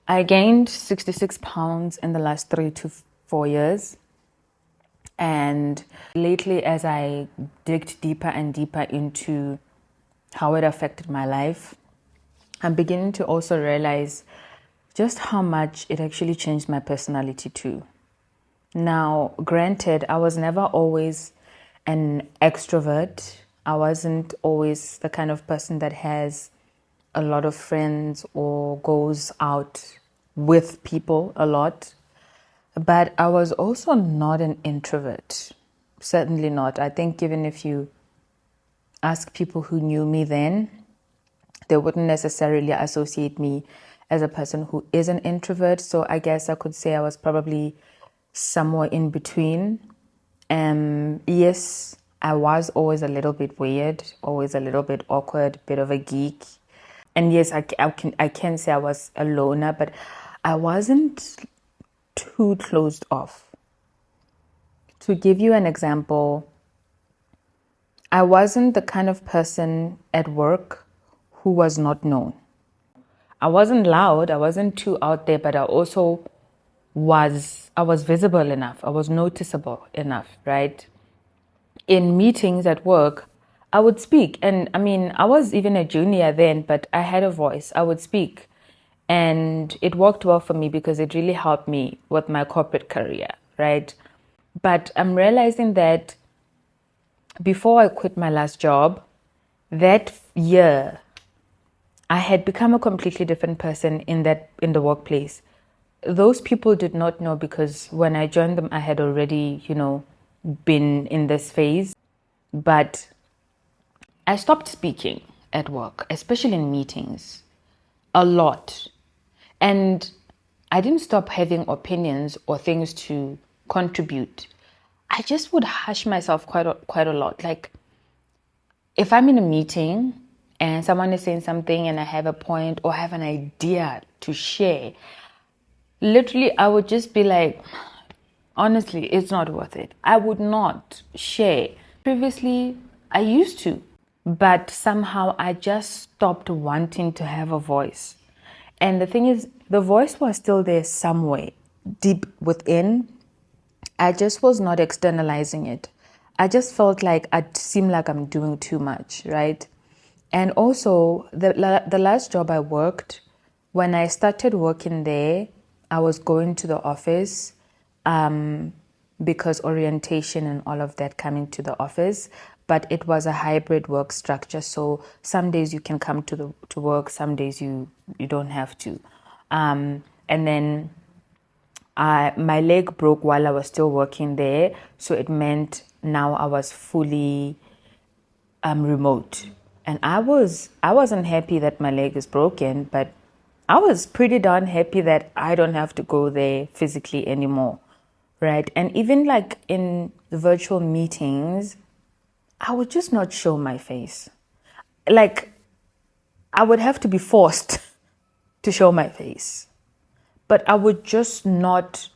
I gained 66 pounds in the last 3 to 4 years. And lately, as I digged deeper and deeper into how it affected my life, I'm beginning to also realize just how much it actually changed my personality too. Now, granted, I was never always an extrovert. I wasn't always the kind of person that has a lot of friends or goes out with people a lot. But I was also not an introvert. Certainly not. I think even if you ask people who knew me then, they wouldn't necessarily associate me as a person who is an introvert. So I guess I could say I was probably somewhere in between. Yes, I was always a little bit weird, always a little bit awkward, bit of a geek. And yes, I can say I was a loner, but I wasn't too closed off. To give you an example, I wasn't the kind of person at work who was not known. I wasn't loud, I wasn't too out there, but I was visible enough. I was noticeable enough, right? In meetings at work, I would speak. And I mean, I was even a junior then, but I had a voice. I would speak. And it worked well for me because it really helped me with my corporate career, right? But I'm realizing that before I quit my last job, that year, I had become a completely different person in the workplace. Those people did not know because when I joined them, I had already, been in this phase. But I stopped speaking at work, especially in meetings, a lot. And I didn't stop having opinions or things to contribute. I just would hush myself quite a lot. Like if I'm in a meeting and someone is saying something and I have a point or have an idea to share, literally I would just be like, honestly, it's not worth it. I would not share. Previously, I used to, but somehow I just stopped wanting to have a voice. And the thing is, the voice was still there somewhere deep within. I just was not externalizing it. I just felt like I seemed like I'm doing too much, right? And also, the last job I worked, when I started working there, I was going to the office because orientation and all of that coming to the office. But it was a hybrid work structure, so some days you can come to work, some days you don't have to. And then my leg broke while I was still working there, so it meant now I was fully remote. And I wasn't happy that my leg is broken, but I was pretty darn happy that I don't have to go there physically anymore, right? And even like in virtual meetings, I would just not show my face. Like I would have to be forced to show my face. But I would just not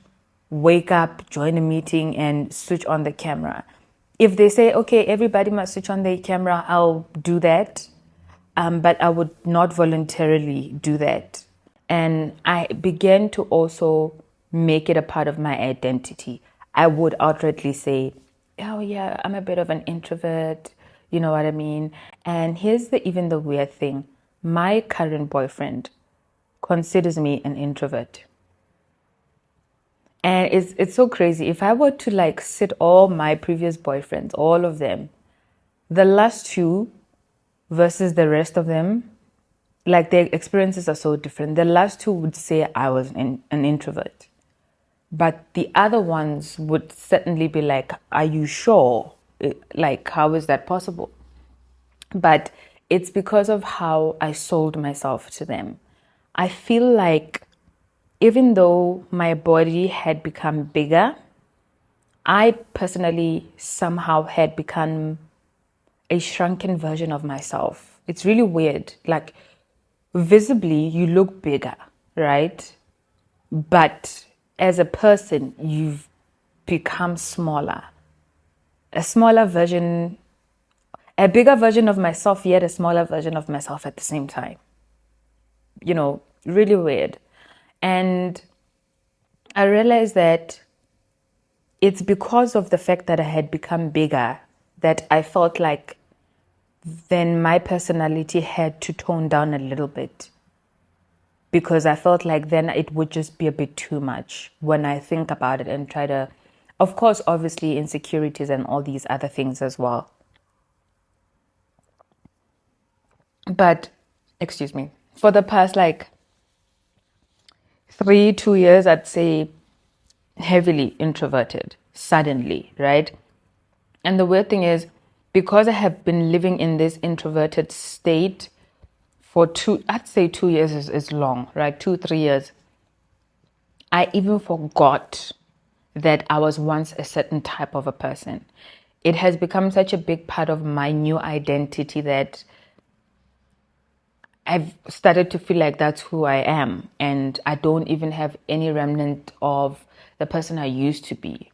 wake up, join a meeting, and switch on the camera. If they say, okay, everybody must switch on their camera, I'll do that. But I would not voluntarily do that. And I began to also make it a part of my identity. I would outrightly say, oh, yeah, I'm a bit of an introvert. You know what I mean? And here's even the weird thing. My current boyfriend considers me an introvert. And it's so crazy. If I were to like sit all my previous boyfriends, all of them, the last two versus the rest of them, like their experiences are so different. The last two would say I was an introvert. But the other ones would certainly be like, are you sure? Like, how is that possible? But it's because of how I sold myself to them. I feel like even though my body had become bigger, I personally somehow had become a shrunken version of myself. It's really weird. Like, visibly, you look bigger, right? But as a person, you've become smaller. A smaller version, a bigger version of myself, yet a smaller version of myself at the same time. Really weird. And I realized that it's because of the fact that I had become bigger that I felt like then my personality had to tone down a little bit, because I felt like then it would just be a bit too much when I think about it and try to, of course, obviously insecurities and all these other things as well. But, excuse me, for the past like 2 years, I'd say heavily introverted suddenly, right? And the weird thing is, because I have been living in this introverted state for I'd say 2 years is long, right? 2, 3 years. I even forgot that I was once a certain type of a person. It has become such a big part of my new identity that I've started to feel like that's who I am. And I don't even have any remnant of the person I used to be.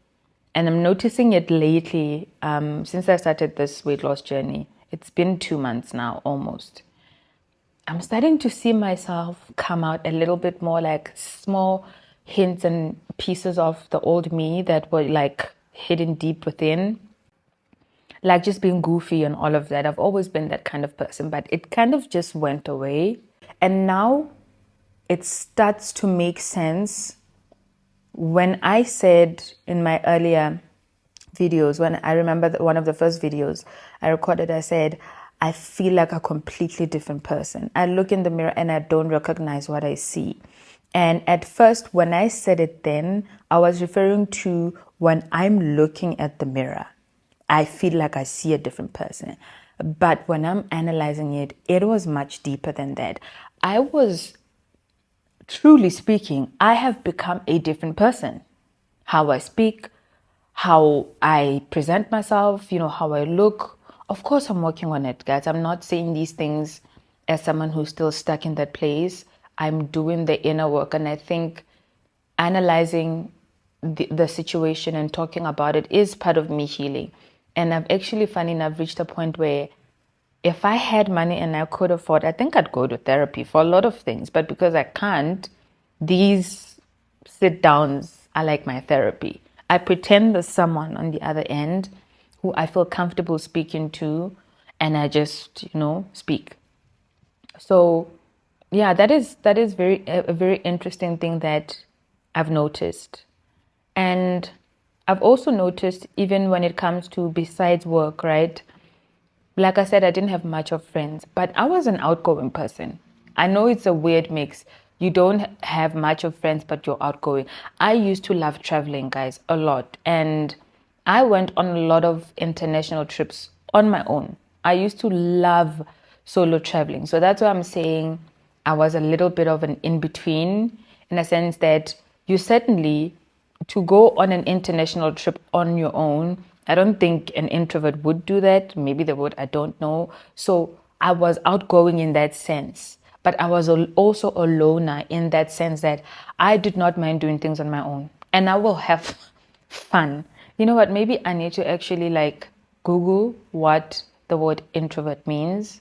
And I'm noticing it lately, since I started this weight loss journey. It's been 2 months now, almost. I'm starting to see myself come out a little bit more, like small hints and pieces of the old me that were like hidden deep within, like just being goofy and all of that. I've always been that kind of person, but it kind of just went away. And now it starts to make sense when I said in my earlier videos, when I remember that one of the first videos I recorded, I said, I feel like a completely different person. I look in the mirror and I don't recognize what I see. And at first, when I said it then, I was referring to when I'm looking at the mirror, I feel like I see a different person. But when I'm analyzing it, it was much deeper than that. I was, truly speaking, I have become a different person. How I speak, how I present myself, how I look. Of course, I'm working on it, guys. I'm not saying these things as someone who's still stuck in that place. I'm doing the inner work. And I think analyzing the situation and talking about it is part of me healing. And I've actually, funny enough, reached a point where if I had money and I could afford, I think I'd go to therapy for a lot of things. But because I can't, these sit downs are like my therapy. I pretend there's someone on the other end who I feel comfortable speaking to, and I just, speak. So, yeah, that is a very interesting thing that I've noticed. And I've also noticed, even when it comes to besides work, right? Like I said, I didn't have much of friends, but I was an outgoing person. I know it's a weird mix. You don't have much of friends, but you're outgoing. I used to love traveling, guys, a lot. And I went on a lot of international trips on my own. I used to love solo traveling. So that's why I'm saying I was a little bit of an in-between, in a sense that you certainly, to go on an international trip on your own, I don't think an introvert would do that. Maybe they would, I don't know. So I was outgoing in that sense, but I was also a loner in that sense that I did not mind doing things on my own, and I will have fun. You know what? Maybe I need to actually like Google what the word introvert means,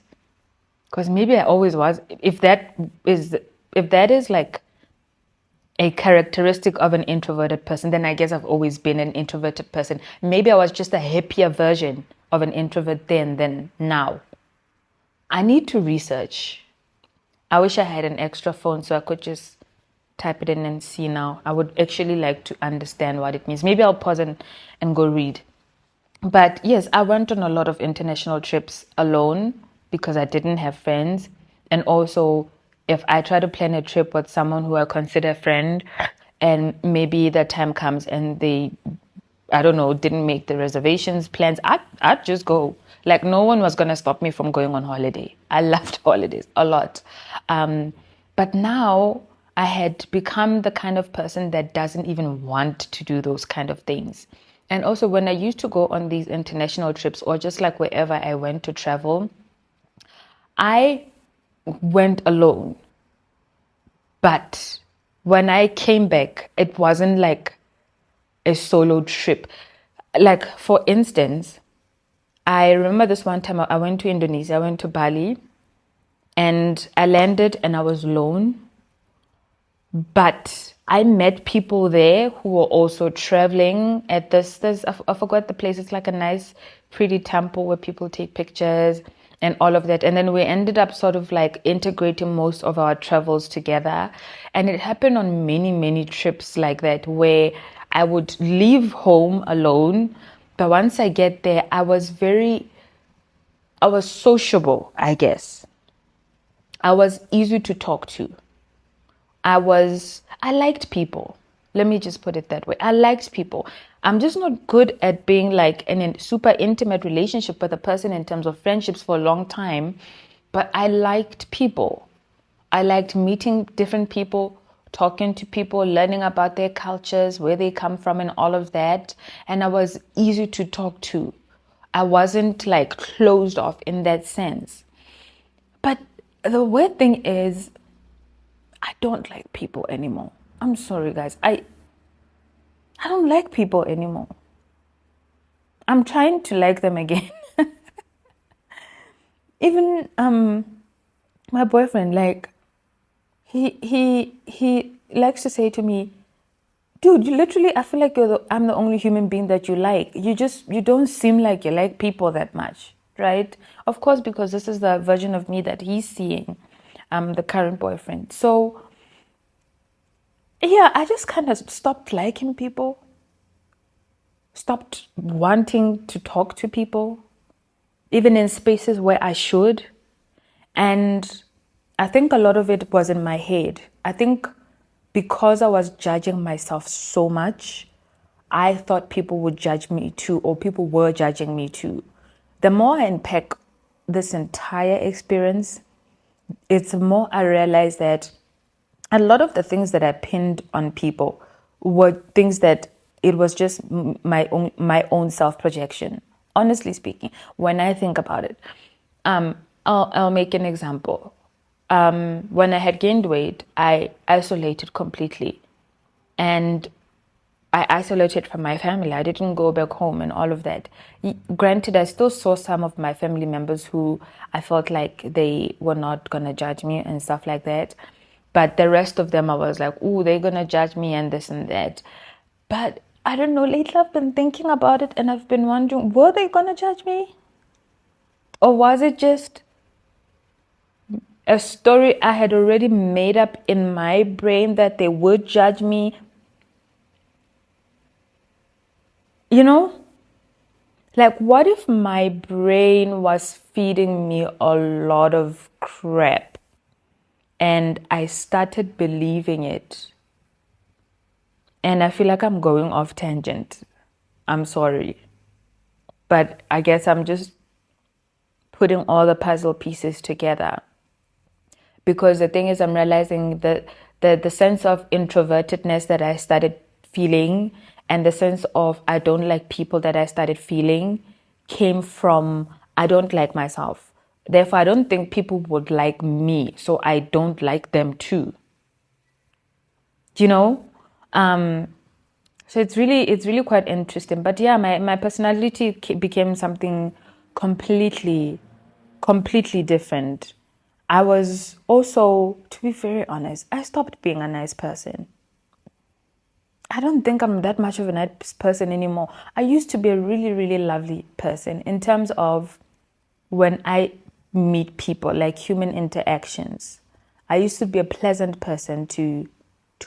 because maybe I always was. If that is like a characteristic of an introverted person, then I guess I've always been an introverted person. Maybe I was just a happier version of an introvert then than now. I need to research. I wish I had an extra phone so I could just type it in and see now. I would actually like to understand what it means. Maybe I'll pause and go read. But yes, I went on a lot of international trips alone because I didn't have friends. And also, if I try to plan a trip with someone who I consider a friend, and maybe the time comes and they, I don't know, didn't make the reservations, plans, I'd just go. Like, no one was going to stop me from going on holiday. I loved holidays a lot. But now I had become the kind of person that doesn't even want to do those kind of things. And also, when I used to go on these international trips, or just like wherever I went to travel, I went alone. But when I came back, it wasn't like a solo trip. Like, for instance, I remember this one time I went to Indonesia, I went to Bali, and I landed and I was alone. But I met people there who were also traveling at I forgot the place. It's like a nice, pretty temple where people take pictures and all of that. And then we ended up sort of like integrating most of our travels together. And it happened on many, many trips like that, where I would leave home alone. But once I get there, I was sociable, I guess. I was easy to talk to. I liked people. Let me just put it that way. I liked people. I'm just not good at being like in a super intimate relationship with a person in terms of friendships for a long time, but I liked people. I liked meeting different people, talking to people, learning about their cultures, where they come from, and all of that. And I was easy to talk to. I wasn't like closed off in that sense. But the weird thing is, I don't like people anymore. I'm sorry, guys. I don't like people anymore. I'm trying to like them again. Even my boyfriend, like he likes to say to me, dude, you literally, I feel like I'm the only human being that you like. You don't seem like you like people that much, right? Of course, because this is the version of me that he's seeing, the current boyfriend. So yeah, I just kind of stopped liking people, stopped wanting to talk to people, even in spaces where I should. And I think a lot of it was in my head. I think because I was judging myself so much, I thought people would judge me too, or people were judging me too. The more I unpack this entire experience, it's the more I realize that a lot of the things that I pinned on people were things that it was just my own self projection. Honestly speaking, when I think about it, I'll make an example. When I had gained weight, I isolated completely, and I isolated from my family. I didn't go back home and all of that. Granted, I still saw some of my family members who I felt like they were not going to judge me and stuff like that. But the rest of them, I was like, ooh, they're going to judge me and this and that. But I don't know, lately I've been thinking about it and I've been wondering, were they going to judge me? Or was it just a story I had already made up in my brain that they would judge me? You know? Like, what if my brain was feeding me a lot of crap and I started believing it? And I feel like I'm going off tangent. I'm sorry. But I guess I'm just putting all the puzzle pieces together. Because the thing is, I'm realizing that the sense of introvertedness that I started feeling and the sense of I don't like people that I started feeling came from I don't like myself. Therefore, I don't think people would like me, so I don't like them too. Do you know? So it's really quite interesting. But yeah, my personality became something completely, completely different. I was also, to be very honest, I stopped being a nice person. I don't think I'm that much of a nice person anymore. I used to be a really, really lovely person in terms of when I meet people, like human interactions. I used to be a pleasant person to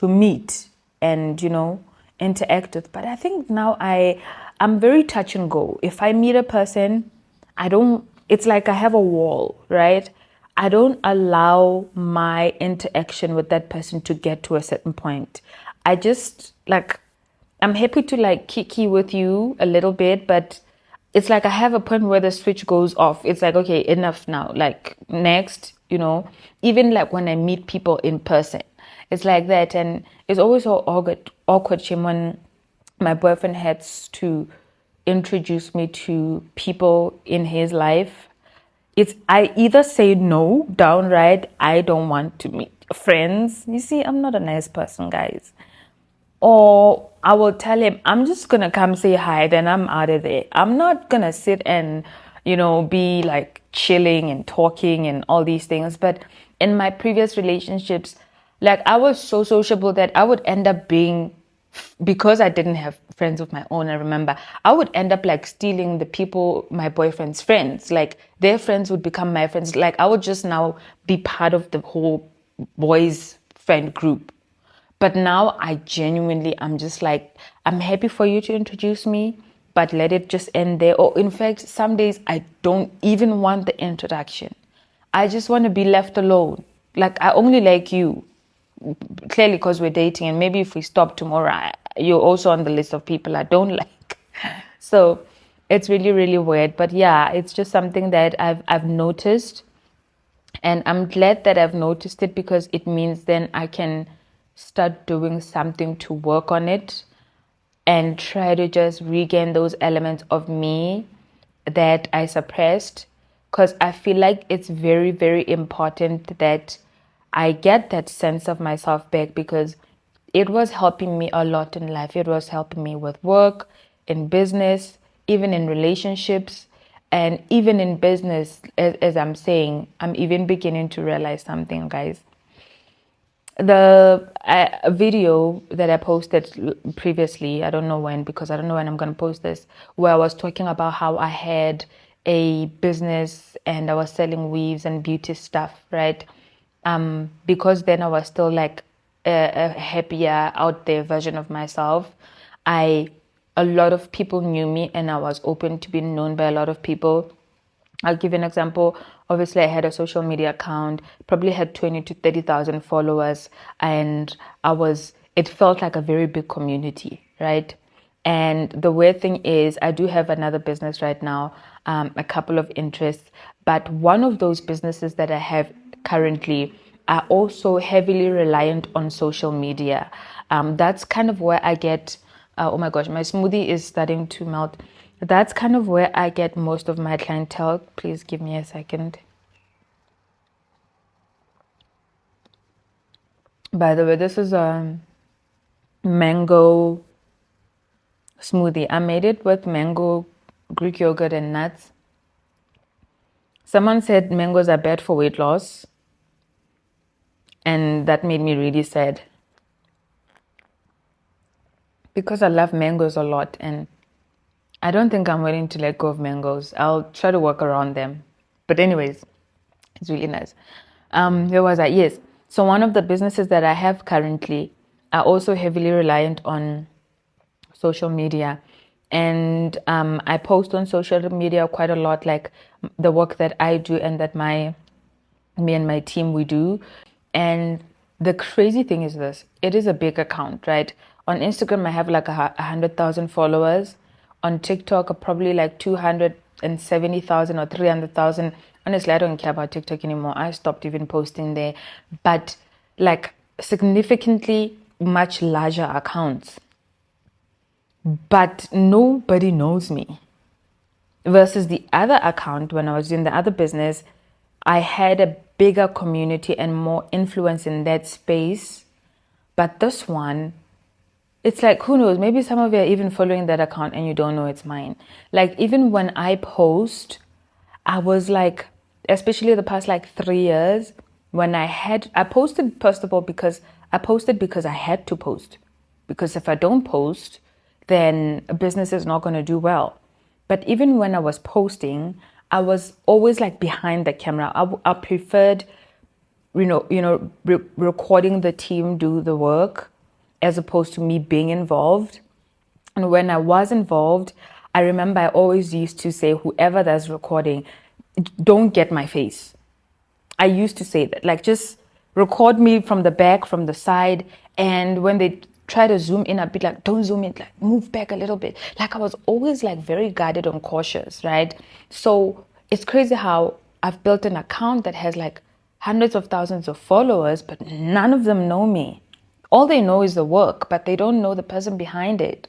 meet and, interact with. But I think now I'm very touch and go. If I meet a person, it's like I have a wall, right? I don't allow my interaction with that person to get to a certain point. I just I'm happy to kiki with you a little bit, but it's like I have a point where the switch goes off. It's like, okay, enough now. Like next, even like when I meet people in person, it's like that. And it's always so awkward when my boyfriend has to introduce me to people in his life. I either say no, downright, I don't want to meet friends. You see, I'm not a nice person, guys. Or I will tell him, I'm just going to come say hi, then I'm out of there. I'm not going to sit and, be like chilling and talking and all these things. But in my previous relationships, Like I was so sociable that I would end up being, because I didn't have friends of my own, I remember, I would end up like stealing the people, my boyfriend's friends. Like their friends would become my friends. Like I would just now be part of the whole boys' friend group. But now I genuinely, I'm just like, I'm happy for you to introduce me, but let it just end there. Or in fact, some days I don't even want the introduction. I just want to be left alone. Like I only like you, clearly because we're dating, and maybe if we stop tomorrow, you're also on the list of people I don't like. So it's really, really weird. But yeah, it's just something that I've noticed, and I'm glad that I've noticed it, because it means then I can start doing something to work on it and try to just regain those elements of me that I suppressed. Because I feel like it's very, very important that I get that sense of myself back, because it was helping me a lot in life. It was helping me with work, in business, even in relationships, and even in business. As I'm saying, I'm even beginning to realize something, guys. The video that I posted previously, I don't know when, because I don't know when I'm going to post this, where I was talking about how I had a business and I was selling weaves and beauty stuff, right? Because then I was still like a happier out there version of myself. A lot of people knew me, and I was open to being known by a lot of people. I'll give you an example. Obviously, I had a social media account, probably had 20 to 30,000 followers, and it felt like a very big community, right? And the weird thing is, I do have another business right now, a couple of interests, but one of those businesses that I have currently are also heavily reliant on social media. That's kind of where I get, oh my gosh, my smoothie is starting to melt. That's kind of where I get most of my clientele. Please give me a second. By the way, this is a mango smoothie. I made it with mango, Greek yogurt, and nuts. Someone said mangoes are bad for weight loss, and that made me really sad, because I love mangoes a lot, and I don't think I'm willing to let go of mangoes. I'll try to work around them. But anyways, it's really nice. Where was I? Yes. So one of the businesses that I have currently are also heavily reliant on social media. And I post on social media quite a lot, like the work that I do and that me and my team, we do. And the crazy thing is this, it is a big account, right? On Instagram, I have like 100,000 followers. On TikTok, probably like 270,000 or 300,000. Honestly, I don't care about TikTok anymore. I stopped even posting there. But like significantly much larger accounts. But nobody knows me. Versus the other account, when I was doing the other business, I had a bigger community and more influence in that space. But this one, it's like, who knows? Maybe some of you are even following that account and you don't know it's mine. Like, even when I post, I was like, especially the past like 3 years, when I posted, first of all, because I posted because I had to post. Because if I don't post, then a business is not going to do well. But even when I was posting, I was always like behind the camera. I preferred, recording the team do the work as opposed to me being involved. And when I was involved, I remember I always used to say, whoever that's recording, don't get my face. I used to say that, like, just record me from the back, from the side. And when they try to zoom in, I'd be like, don't zoom in, like move back a little bit. Like I was always like very guarded and cautious, right? So it's crazy how I've built an account that has like hundreds of thousands of followers, but none of them know me. All they know is the work, but they don't know the person behind it.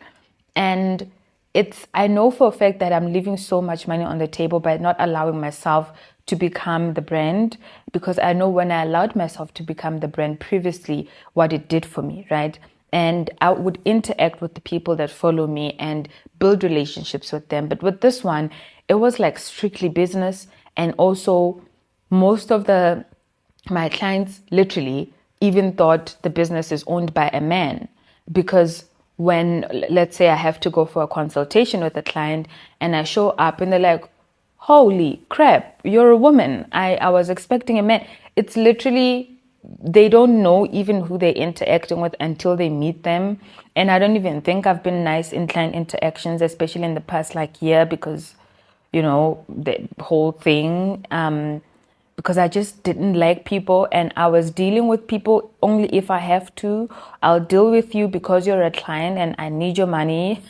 And I know for a fact that I'm leaving so much money on the table by not allowing myself to become the brand, because I know when I allowed myself to become the brand previously, what it did for me, right? And I would interact with the people that follow me and build relationships with them. But with this one, it was like strictly business. And also most of my clients, literally even thought the business is owned by a man. Because when, let's say I have to go for a consultation with a client and I show up and they're like, holy crap, you're a woman. I was expecting a man. It's literally, they don't know even who they're interacting with until they meet them. And I don't even think I've been nice in client interactions, especially in the past like year, because, you know, the whole thing. Because I just didn't like people, and I was dealing with people only if I have to. I'll deal with you because you're a client and I need your money.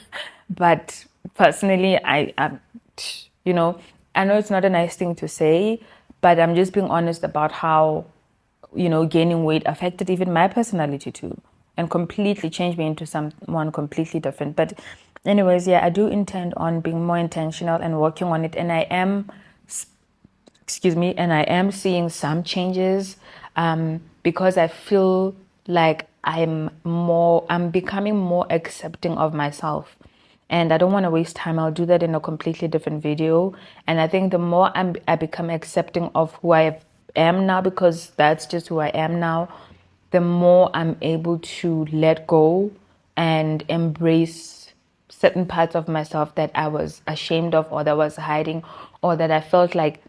But personally, you know, I know it's not a nice thing to say, but I'm just being honest about how, you know, gaining weight affected even my personality too, and completely changed me into someone completely different. But anyways, yeah, I do intend on being more intentional and working on it, and I am, excuse me, and I am seeing some changes, because I feel like I'm becoming more accepting of myself. And I don't want to waste time. I'll do that in a completely different video. And I think the more I become accepting of who I am now, because that's just who I am now, the more I'm able to let go and embrace certain parts of myself that I was ashamed of, or that was hiding, or that I felt like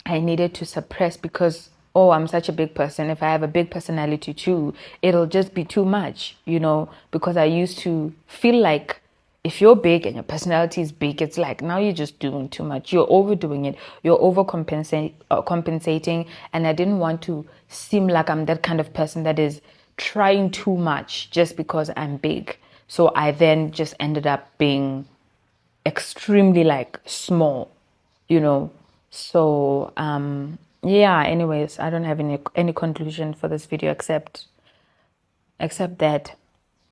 I needed to suppress because, oh, I'm such a big person. If I have a big personality too, it'll just be too much, you know, because I used to feel like if you're big and your personality is big, it's like now you're just doing too much. You're overdoing it. You're compensating. And I didn't want to seem like I'm that kind of person that is trying too much just because I'm big. So I then just ended up being extremely like small, you know. So yeah, anyways, I don't have any conclusion for this video except that